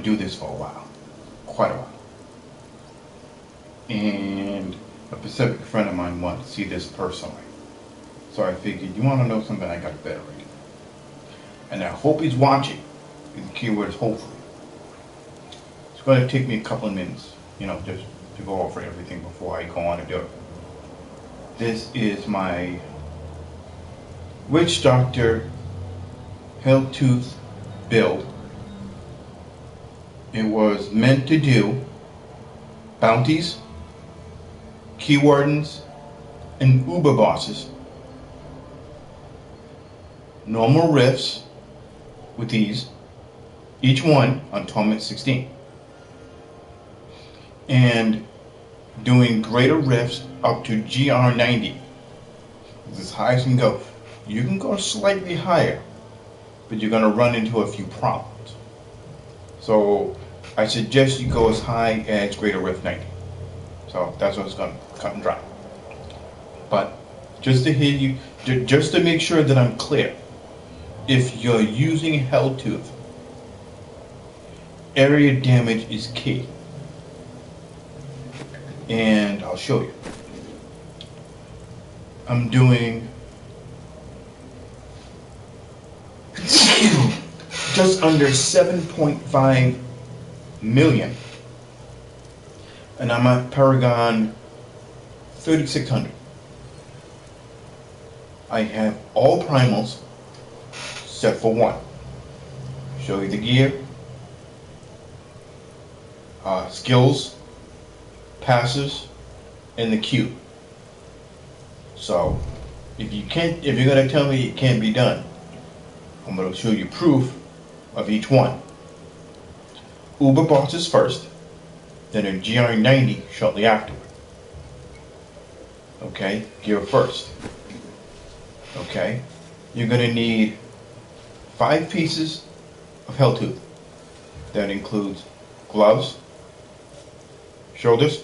to do this for a while, quite a while. And a Pacific friend of mine wanted to see this personally. So I figured, you want to know something? I got a better idea. And I hope he's watching. The keyword is hopefully. It's going to take me a couple of minutes, just to go over everything before I go on and do it. This is my Witch Doctor Helltooth build. It was meant to do bounties, keywordens, and Uberbosses. Normal rifts with these, each one on Torment 16. And doing greater rifts up to GR90. It's as high as you can go. You can go slightly higher, but you're going to run into a few problems. So I suggest you go as high as greater rift 90. So that's what's going to cut and dry. But just to hit you, just to make sure that I'm clear, if you're using Helltooth, area damage is key. And I'll show you. I'm doing just under 7.5 million. And I'm at Paragon 3600. I have all primals except for one. Show you the gear, skills, passes, and the cube. So if you're gonna tell me it can't be done, I'm gonna show you proof of each one. Uberbosses first, then a GR90 shortly afterward. Okay, gear first. Okay, you're gonna need 5 pieces of Helltooth. That includes gloves, shoulders,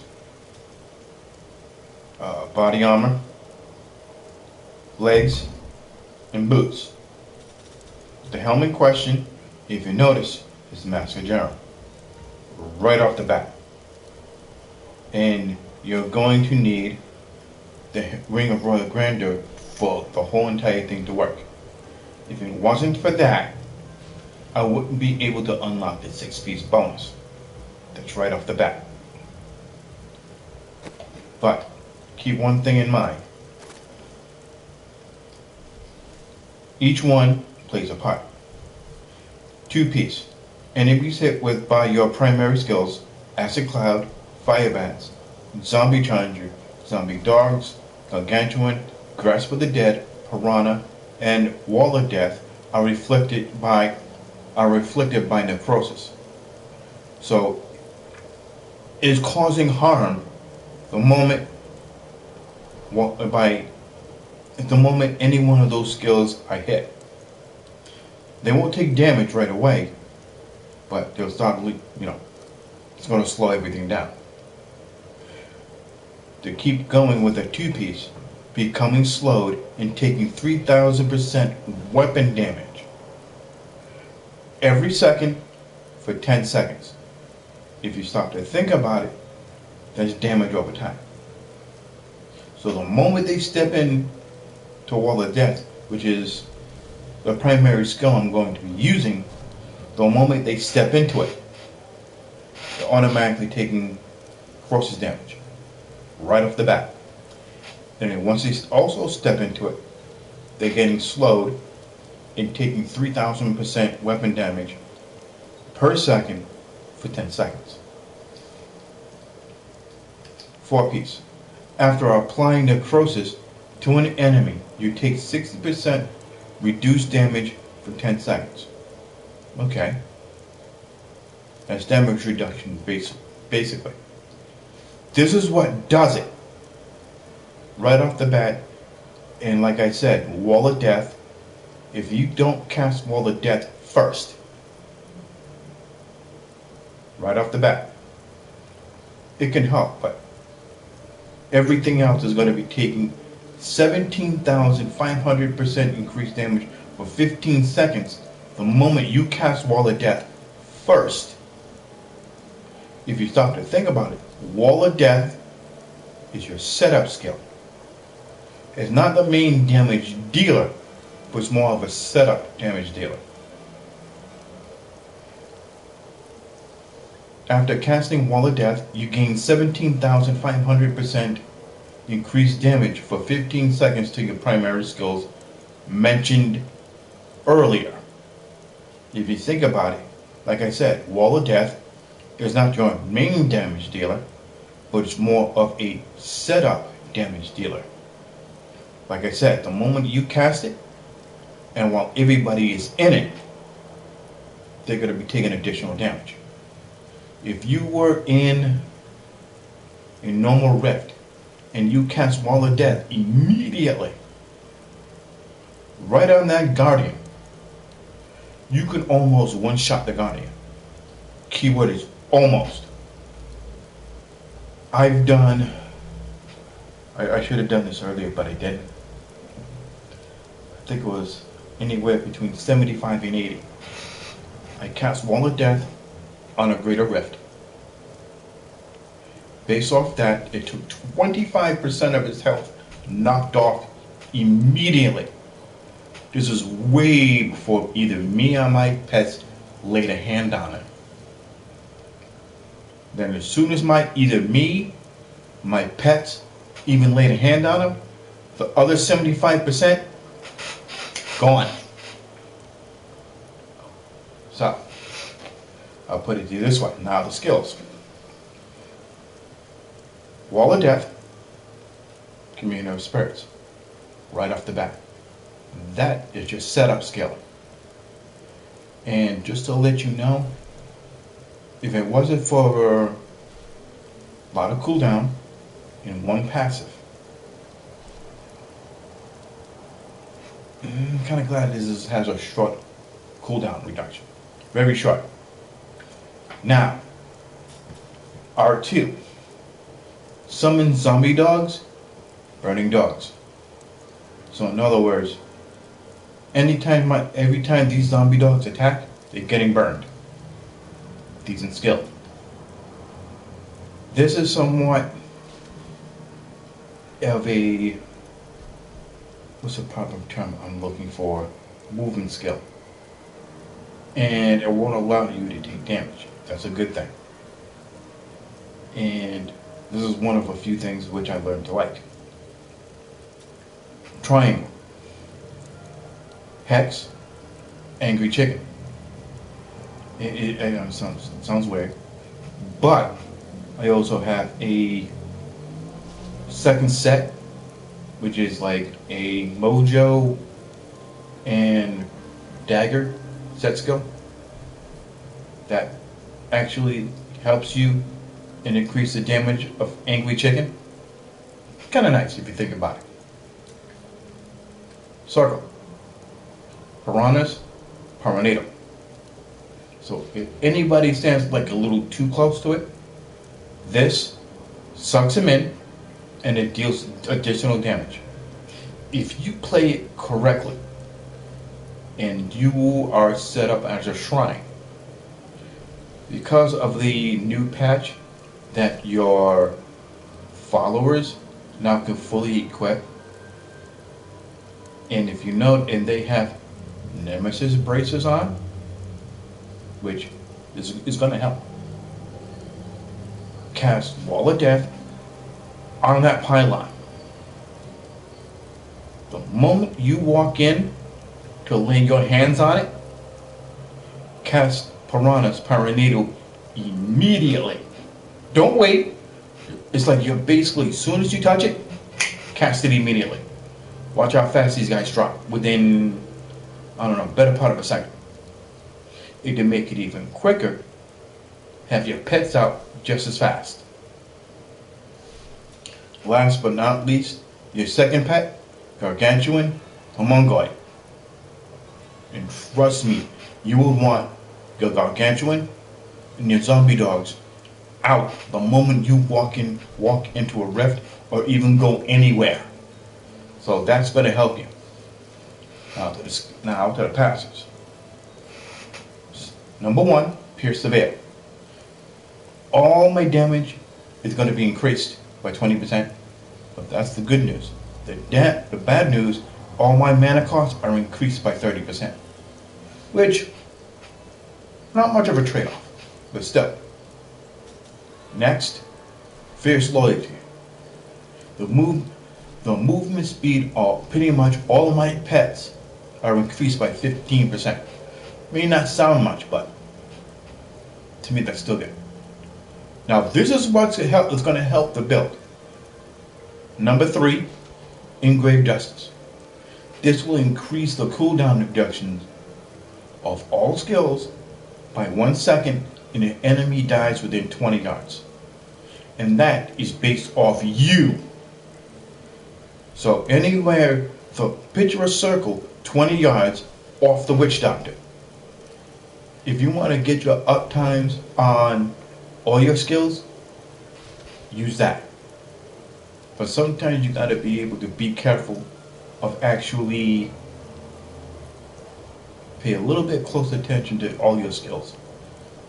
body armor, legs, and boots. The helmet in question, if you notice, is the Mask of Jerem, right off the bat. And you're going to need the Ring of Royal Grandeur for the whole entire thing to work. If it wasn't for that, I wouldn't be able to unlock the 6-piece bonus. That's right off the bat. But keep one thing in mind. Each one plays a part. 2-piece. Enemies hit with by your primary skills, Acid Cloud, Fire Bats, Zombie Challenger, Zombie Dogs, Gargantuan, Grasp of the Dead, Piranha, and Wall of Death are reflected by necrosis. So it is causing harm the moment any one of those skills are hit. They won't take damage right away, but they'll start, it's going to slow everything down. To keep going with a 2-piece, becoming slowed and taking 3000% weapon damage every second for 10 seconds. If you stop to think about it, that's damage over time. So the moment they step in to Wall of Death, which is the primary skill I'm going to be using, the moment they step into it, they're automatically taking corrosive damage right off the bat. And then once they also step into it, they're getting slowed and taking 3000% weapon damage per second for 10 seconds. 4-piece. After applying necrosis to an enemy, you take 60% reduced damage for 10 seconds. Okay. That's damage reduction basically. This is what does it. Right off the bat, and like I said, Wall of Death, if you don't cast Wall of Death first, right off the bat, it can help, but everything else is going to be taking 17,500% increased damage for 15 seconds the moment you cast Wall of Death first. if you stop to think about it, Wall of Death is your setup skill. It's not the main damage dealer, but it's more of a setup damage dealer. After casting Wall of Death, you gain 17,500% increased damage for 15 seconds to your primary skills mentioned earlier. If you think about it, like I said, Wall of Death is not your main damage dealer, but it's more of a setup damage dealer. Like I said, the moment you cast it, and while everybody is in it, they're going to be taking additional damage. If you were in a normal rift and you cast Wall of Death immediately, right on that Guardian, you can almost one-shot the Guardian. Keyword is almost. I should have done this earlier, but I didn't. I think it was anywhere between 75 and 80. I cast Wall of Death on a greater rift. Based off that, it took 25% of his health knocked off immediately. This is way before either me or my pets laid a hand on it. Then as soon as either me, my pets, even laid a hand on him, the other 75%, gone. So, I'll put it to you this way. Now the skills. Wall of Death, Communion of Spirits, right off the bat. That is your setup skill. And just to let you know, if it wasn't for a lot of cooldown and one passive, I'm kind of glad this has a short cooldown reduction. Very short. Now, R2. Summon zombie dogs, burning dogs. So in other words, every time these zombie dogs attack, they're getting burned. Decent skill. This is somewhat of a, what's the proper term I'm looking for? Movement skill. And it won't allow you to take damage. That's a good thing. And this is one of a few things which I learned to like. Triangle. Hex. Angry chicken. It sounds weird. But I also have a second set, which is like a mojo and dagger set skill that actually helps you and increase the damage of angry chicken. Kind of nice if you think about it. Circle. Piranhas, Paranado. So if anybody stands like a little too close to it, this sucks him in and it deals additional damage. If you play it correctly and you are set up as a shrine, because of the new patch that your followers now can fully equip, and if you note, and they have Nemesis braces on, which is going to help. Cast Wall of Death on that pylon. The moment you walk in to lay your hands on it, cast Piranhas, Paranado immediately. Don't wait. It's like you're basically, as soon as you touch it, cast it immediately. Watch how fast these guys drop. Within, I don't know, better part of a second. It can make it even quicker. Have your pets out just as fast. Last but not least, your second pet, Gargantuan Homungoid. And trust me, you will want your Gargantuan and your zombie dogs out the moment you walk into a rift or even go anywhere. So that's going to help you. Now to the passives. Number 1, Pierce the Veil. all my damage is going to be increased by 20%. But that's the good news. The bad news, all my mana costs are increased by 30%. Which, not much of a trade-off, but still. Next, fierce loyalty. The movement speed of pretty much all of my pets are increased by 15%. May not sound much, but to me that's still good. Now this is what's going to help the build. Number 3, Engraved Justice. This will increase the cooldown reduction of all skills by 1 second and an enemy dies within 20 yards. And that is based off you. So anywhere, so picture a circle 20 yards off the Witch Doctor. If you want to get your up times on all your skills, use that. But sometimes you gotta be able to be careful of actually pay a little bit close attention to all your skills.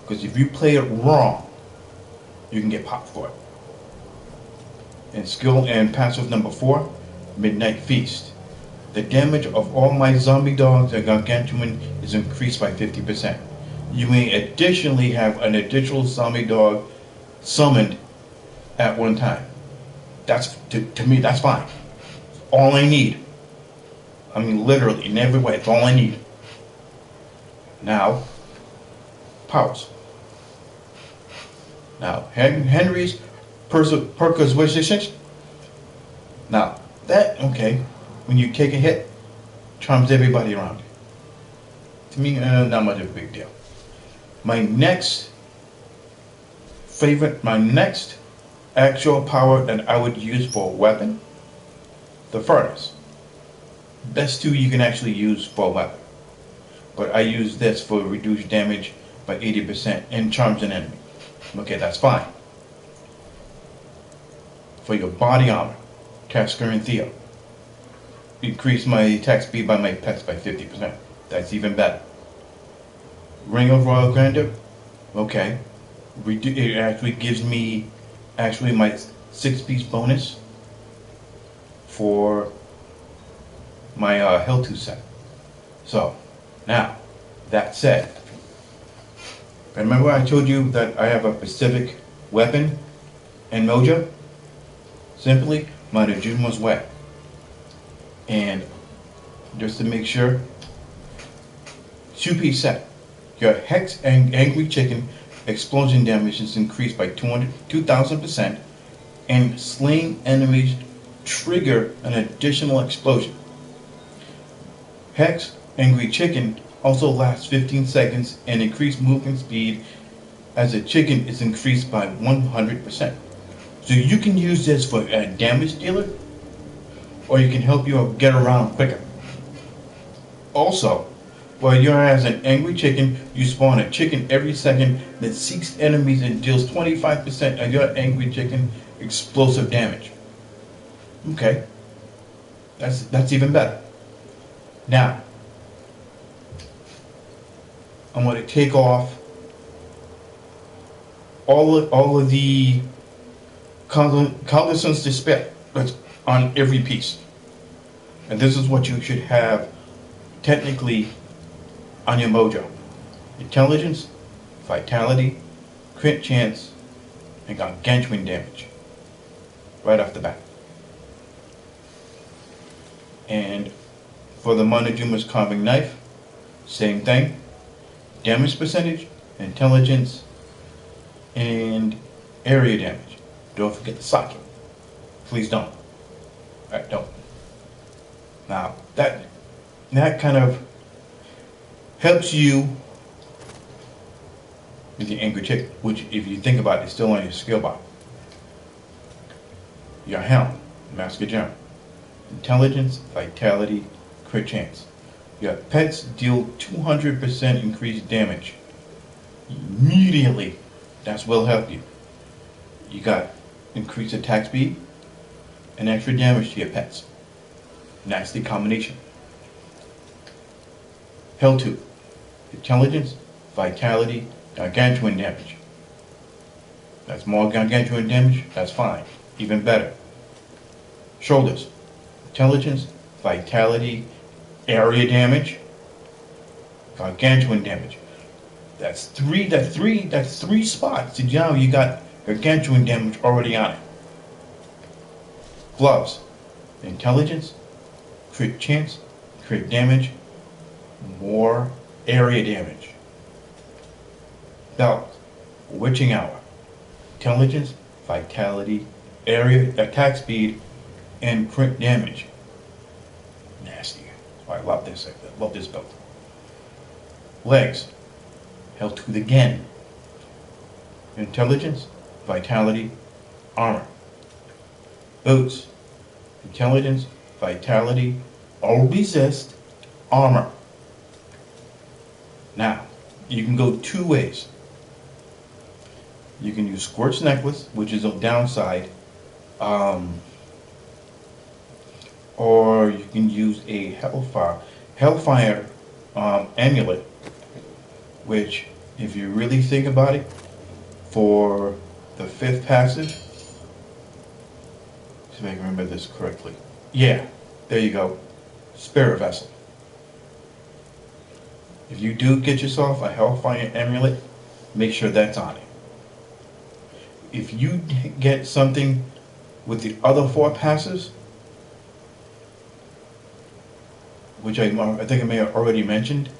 Because if you play it wrong, you can get popped for it. And skill and passive number 4, Midnight Feast. The damage of all my zombie dogs and gargantuan is increased by 50%. You may additionally have an additional zombie dog summoned at one time. That's to me, that's fine. All I need. I mean, literally, in every way, it's all I need. Now, powers. Now, Henry's perquisitions. Now, that, okay, when you take a hit, charms everybody around you. To me, not much of a big deal. My next actual power that I would use for a weapon, the Furnace. Best 2 you can actually use for a weapon. But I use this for reduced damage by 80% and charms an enemy. Okay, that's fine. For your body armor, Tasker and Theo. Increase my attack speed by my pets by 50%. That's even better. Ring of Royal Grandeur, okay. It actually gives me my 6-piece bonus for my Helltooth set. So, now, that said, remember I told you that I have a specific weapon and mojo? Simply, my Najuma's Way. And just to make sure, 2-piece set. Your Hex and Angry Chicken explosion damage is increased by 2,000%, and slain enemies trigger an additional explosion. Hex Angry Chicken also lasts 15 seconds and increased movement speed as the chicken is increased by 100%. So you can use this for a damage dealer, or you can help you get around quicker. Also, while you're as an angry chicken, you spawn a chicken every second that seeks enemies and deals 25% of your angry chicken explosive damage. Okay, that's even better. Now, I'm going to take off all of the Cognizance Despair that's on every piece, and this is what you should have technically on your mojo: intelligence, vitality, crit chance, and gargantuan damage right off the bat. And for the Monojuma's carving knife, same thing: damage percentage, intelligence, and area damage. Don't forget the socket. Please don't. Alright, don't. Now that kind of helps you with your angry chicken, which, if you think about it, is still on your skill bar. Your Helm, Mask of Germ, intelligence, vitality, crit chance. Your pets deal 200% increased damage immediately. That will help you. You got increased attack speed and extra damage to your pets. Nasty combination. Helltooth, intelligence, vitality, gargantuan damage. That's more gargantuan damage, that's fine. Even better. Shoulders. Intelligence, vitality, area damage, gargantuan damage. That's three spots. See, now you got gargantuan damage already on it. Gloves. Intelligence, crit chance, crit damage, more area damage. Belt. Witching hour. Intelligence, vitality, area, attack speed, and crit damage. Nasty. So I love this. I love this belt. Legs. Helltooth again. Intelligence, vitality, armor. Boots. Intelligence, vitality, or resist, armor. Now, you can go two ways. You can use Squirt's Necklace, which is a downside, or you can use a Hellfire amulet, which, if you really think about it, for the 5th passive, see if I can remember this correctly. Yeah, there you go. Spirit Vessel. If you do get yourself a Hellfire amulet, make sure that's on it. If you get something with the other 4 passives, which I think I may have already mentioned,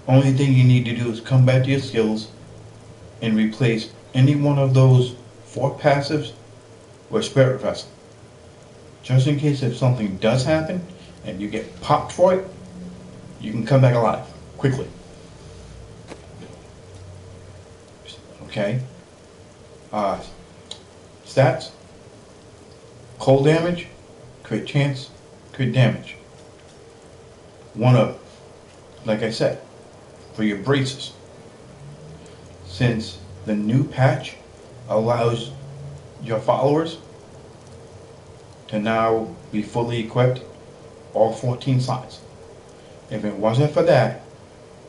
only thing you need to do is come back to your skills and replace any one of those 4 passives with Spirit Vessel. Just in case if something does happen and you get popped for it, you can come back alive quickly. Okay? Stats. Cold damage, crit chance, crit damage. One of, like I said, for your braces. Since the new patch allows your followers to now be fully equipped, all 14 sides. If it wasn't for that,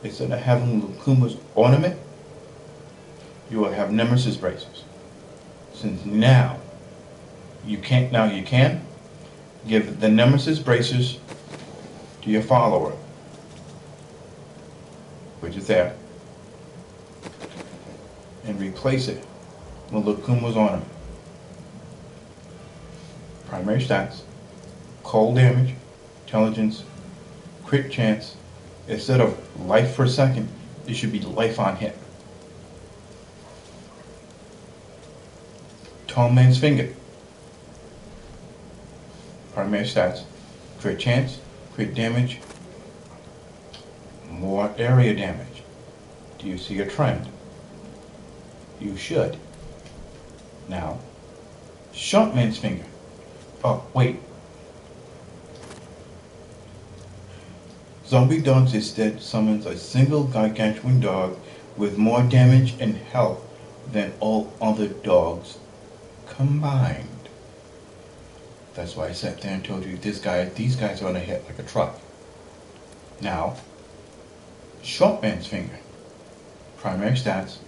instead of having Lukuma's ornament, you will have Nemesis braces. Since now you can give the Nemesis braces to your follower, which is there, and replace it with Lukuma's ornament. Primary stats, cold damage, intelligence, crit chance. Instead of life per second, it should be life on hit. Tall Man's Finger. Primary stats, crit chance, crit damage, more area damage. Do you see a trend? You should. Now, Short Man's Finger. Oh, wait. Zombie Dogs instead summons a single gargantuan dog with more damage and health than all other dogs combined. That's why I sat there and told you these guys are gonna hit like a truck. Now, Short Man's Finger. Primary stats,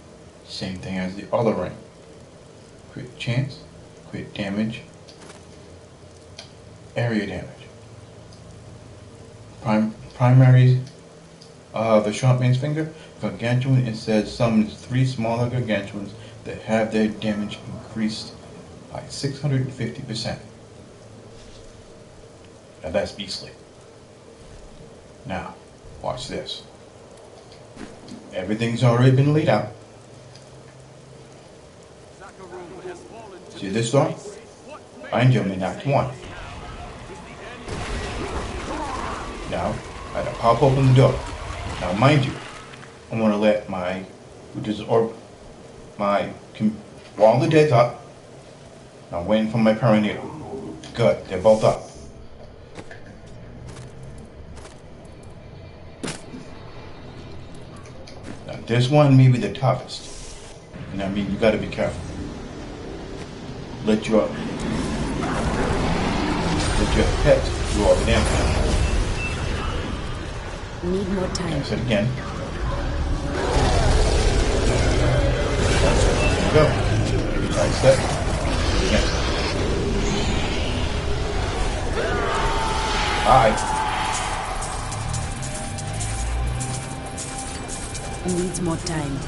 same thing as the other ring. Crit chance, crit damage, area damage. Primary, the Short Man's Finger, gargantuan, it says summons 3 smaller gargantuans that have their damage increased by 650%. Now that's beastly. Now, watch this. Everything's already been laid out. See this door? I'm jumping Act 1. Now, I gotta pop open the door. Now, mind you, I'm gonna let my Wall of the Dead's up. I'm waiting for my Paraneer. Good, they're both up. Now, this one may be the toughest. And I mean, you gotta be careful. Let your pet do all the damage. Need more time. I said again. go. Side step. Yes. Alright. Needs more time.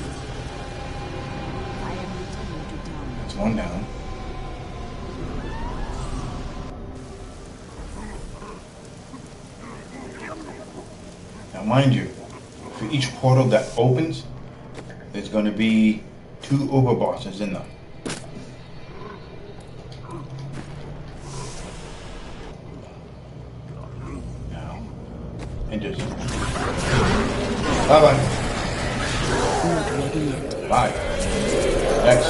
I am returning to town. That's one down. Now mind you, for each portal that opens, there's going to be 2 Uberbosses in them. Now, and just bye-bye. Not ready yet. Bye. Next.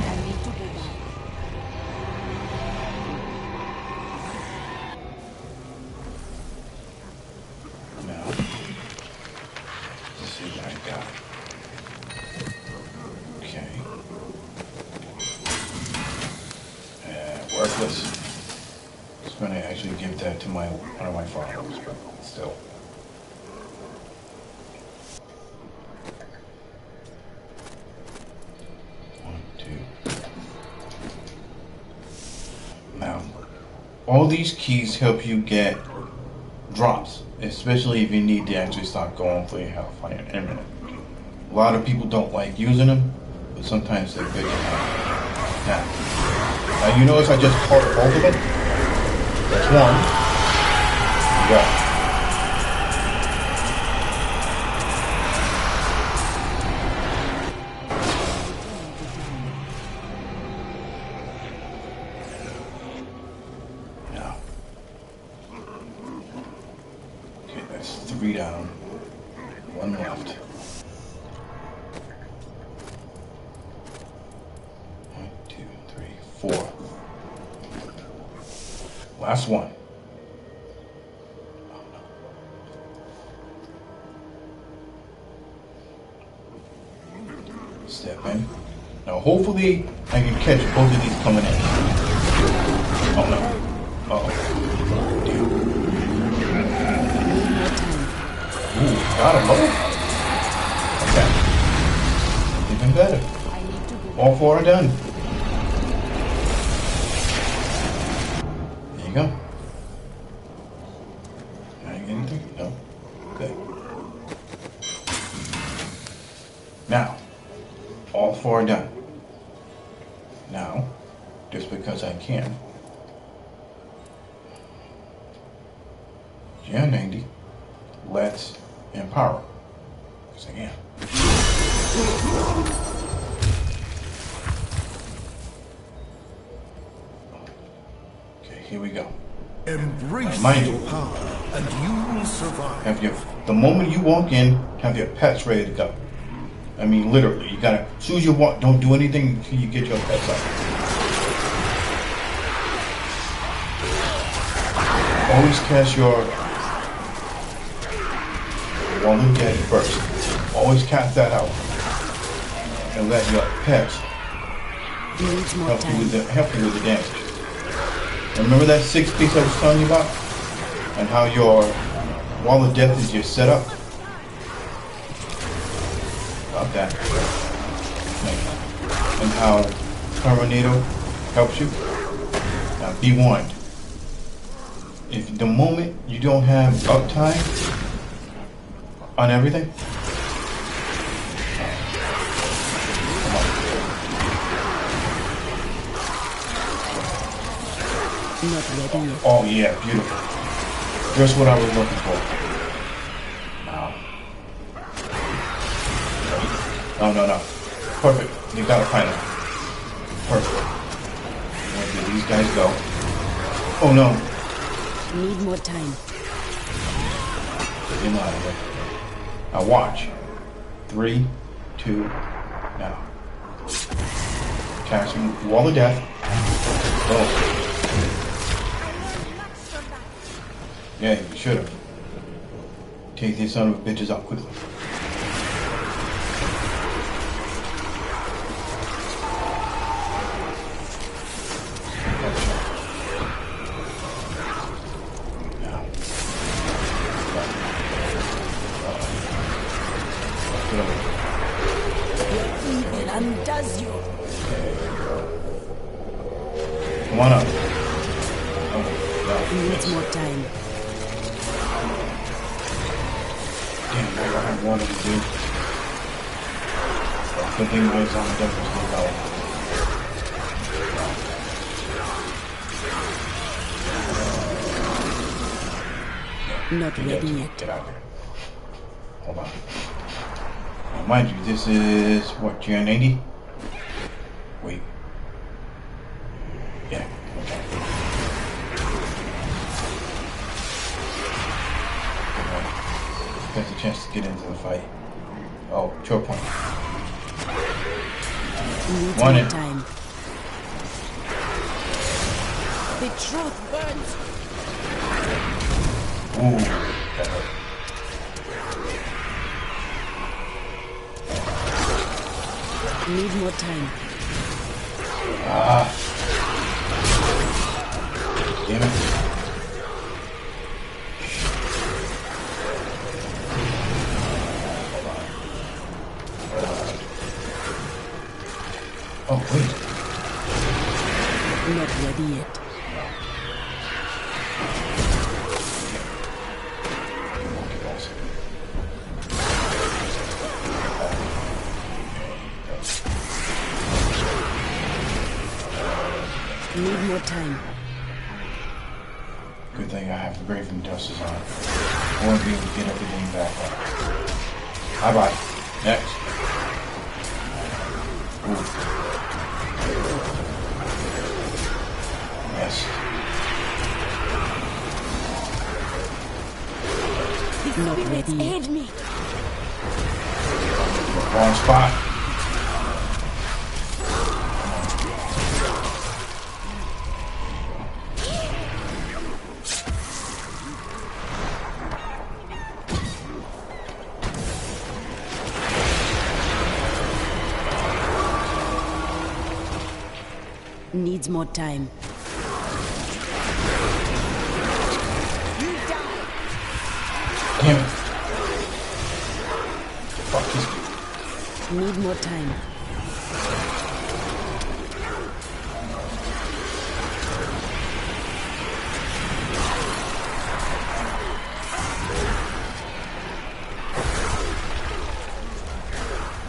I need to go back. Now, let's see what I got. Okay. Worthless. I was going to actually give that to one of my followers, but still. Now, all these keys help you get drops, especially if you need to actually start going for your health on your internet. A lot of people don't like using them, but sometimes they're good to have. Now you notice I just caught both of them? That's one. Go. That's 3 down, 1 left. 1, 2, 3, 4. Last one. Oh, no. Step in. Now hopefully I can catch both of these coming in. Oh no. Uh-oh. Ooh, got him. Okay. Even better. All 4 are done. There you go. Can I get anything? No. Good. Now, all 4 are done. Now, just because I can, Gen 90, let's empower. Because I can. Okay, here we go. Embrace Mind your you, power, and you will survive. the moment you walk in, have your pets ready to go. I mean, literally, you gotta, as soon as you walk, don't do anything until you get your pets up. Always cast your Wall of Death first. Always cast that out. And let your pets help you with the damage. Remember that 6 piece I was telling you about? And how your Wall of Death is your setup? About that. And how Tornado helps you? Now be warned. If the moment you don't have uptime on everything, Not ready yet. oh yeah, beautiful. Just what I was looking for. No. Perfect. You gotta find them. Perfect. Where did these guys go? Oh no. Need more time. Get him out of here. Now watch. 3, 2, now. Casting Wall of Death. Oh. Yeah, you should have. Take these son of a bitches out quickly. Now. undoes you. Come on up. Oh, Needs more time. damn, I got water to do. Good thing my zombie doesn't look out. Not ready yet. Get out there. Hold on. Now, mind you, this is what, Gen 80? Wait. Yeah, okay. There's a chance to get into the fight. Oh, choke point. Needs One more in. time. The truth burns. Ooh, that hurt. Need more time. Ah. Damn it. Oh, wait. Not ready yet. Okay, guys. Need more time. Good thing I have the Graven Dusters on. I want to be able to get everything back up. Bye-bye. Next. Ooh. Yes. Not ready yet. Aid me. Wrong spot. Needs more time. Damn it. Fuck this dude. Need more time.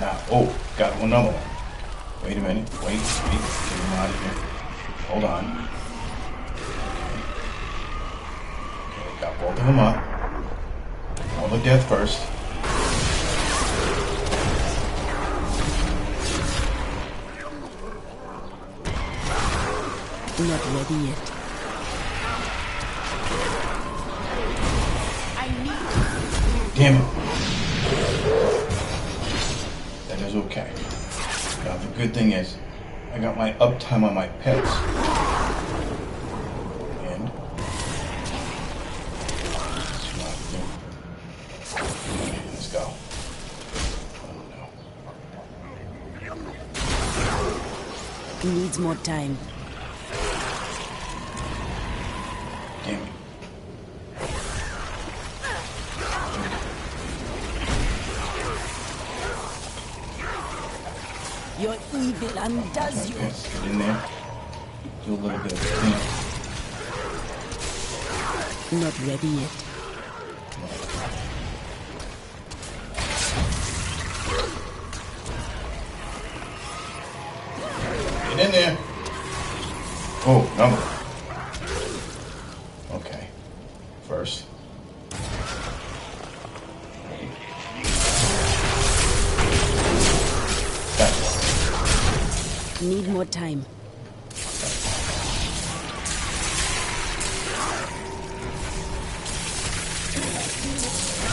Now, oh, got another one. Wait a minute. Wait. Get him out of here. Hold on. Okay, got both of them up. All the death first. Not ready yet. Damn it. That is okay. Now the good thing is, I got my uptime on my pets. And let's go. Oh no. Needs more time. Damn it. Your evil undoes you. Pets, get in there. Do a little bit of cleanup. Not ready yet. Get in there. Oh, another one. Okay. First. That's one. Need more time.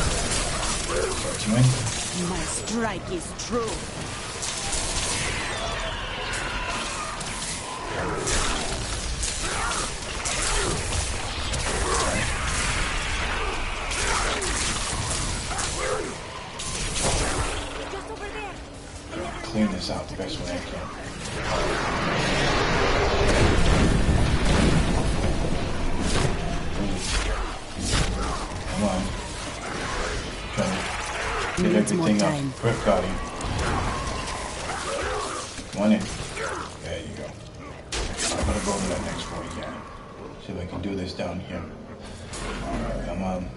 First win. My strike is true. Clean this out the best way I can. Come on. Trying to get Needs more everything time. up. Got him. Come on in. There you go. I'm gonna go to that next floor again. See if I can do this down here. Come on.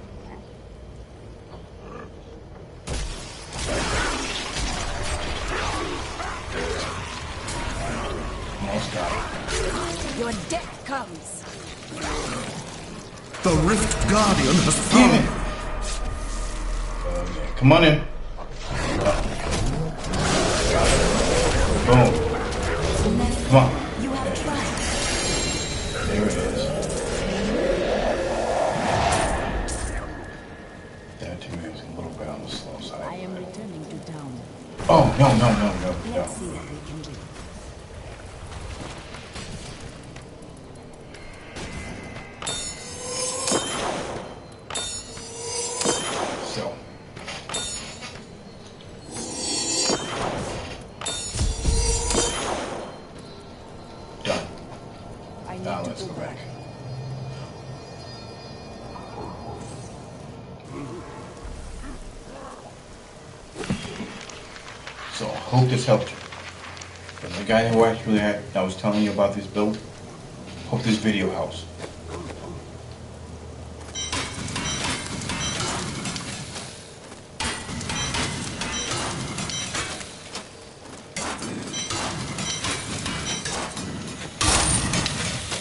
Almost got it. Your death comes. The Rift Guardian has Damn fallen. it. Okay, come on in. Boom. Come on. You have tried. There it is. That to me was a little bit on the slow side. I am returning to town. Oh, no. Let's see what we can do. So. Done. I need Now to let's go go back. So, I hope this helped you. And the guy who actually that was telling you about this build, hope this video helps.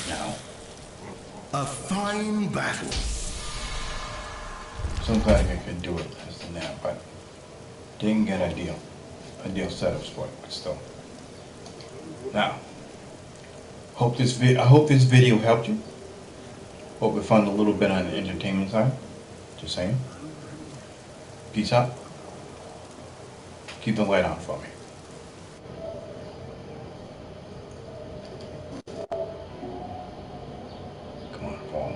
Now, A fine battle. so I'm glad I could do it less than that, but didn't get ideal setups for it, but still. Now, I hope this video helped you. Hope it found a little bit on the entertainment side. Just saying. Peace out. Keep the light on for me. Come on, Paul.